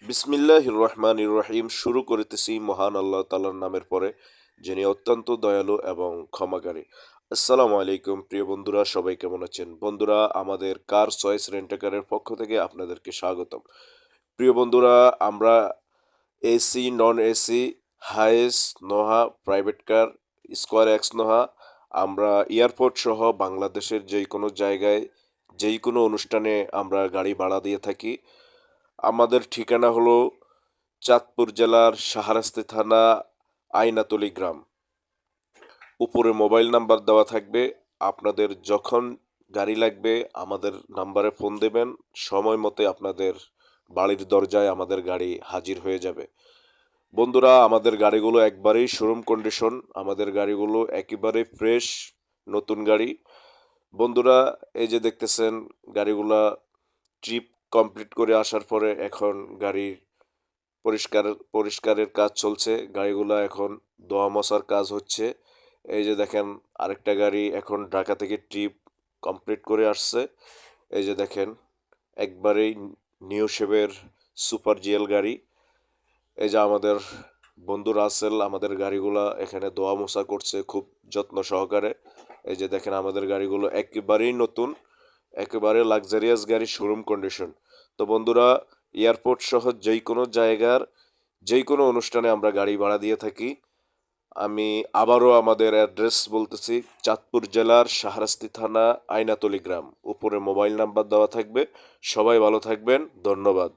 বিসমিল্লাহির রহমানির রহিম। শুরু করিতেছি মহান আল্লাহ তাআলার নামের পরে, যিনি অত্যন্ত দয়ালু এবং ক্ষমাকারী। আসসালামু আলাইকুম প্রিয় বন্ধুরা, সবাই কেমন আছেন? বন্ধুরা, আমাদের কার চয়েস রেন্টাকারের পক্ষ থেকে আপনাদেরকে স্বাগতম। প্রিয় বন্ধুরা, আমরা AC, non AC, হাইস, Noha, private car, square x Noha, আমরা এয়ারপোর্ট সহ বাংলাদেশের যেই কোনো জায়গায় যেই কোনো অনুষ্ঠানে আমরা গাড়ি ভাড়া দিয়ে থাকি। আমাদের ঠিকানা হলো চাঁদপুর জেলার শাহরাস্তি থানা, আইনাতলী গ্রাম। উপরে মোবাইল নাম্বার দেওয়া থাকবে। আপনাদের যখন গাড়ি লাগবে আমাদের নাম্বারে ফোন দেবেন, সময় মতে আপনাদের বাড়ির দরজায় আমাদের গাড়ি হাজির হয়ে যাবে। বন্ধুরা, আমাদের গাড়িগুলো একবারেই শোরুম কন্ডিশন, আমাদের গাড়িগুলো একেবারে ফ্রেশ, নতুন গাড়ি। বন্ধুরা, এই যে দেখতেছেন গাড়িগুলা ট্রিপ কমপ্লিট করে আসার পরে এখন গাড়ির পরিষ্কারের কাজ চলছে। গাড়িগুলা এখন ধোয়া মোছার কাজ হচ্ছে। এই যে দেখেন, আরেকটা গাড়ি এখন ঢাকা থেকে ট্রিপ কমপ্লিট করে আসছে। এই যে দেখেন, একবারেই নিউ শেপের সুপার জিএল গাড়ি। এই যে আমাদের বন্ধু রাসেল আমাদের গাড়িগুলা এখানে ধোয়া মোছা করছে খুব যত্ন সহকারে। এই যে দেখেন, আমাদের গাড়িগুলো একেবারেই নতুন, একেবারে লাক্সারিয়াস গাড়ি, শোরুম কন্ডিশন। তো বন্ধুরা, এয়ারপোর্ট সহ যেই কোনো জায়গার যেই কোনো অনুষ্ঠানে আমরা গাড়ি ভাড়া দিয়ে থাকি। আমি আবারও আমাদের অ্যাড্রেস বলতেছি, চাঁদপুর জেলার শাহরাস্তি থানা, আইনাতলী গ্রাম। উপরে মোবাইল নাম্বার দেওয়া থাকবে। সবাই ভালো থাকবেন, ধন্যবাদ।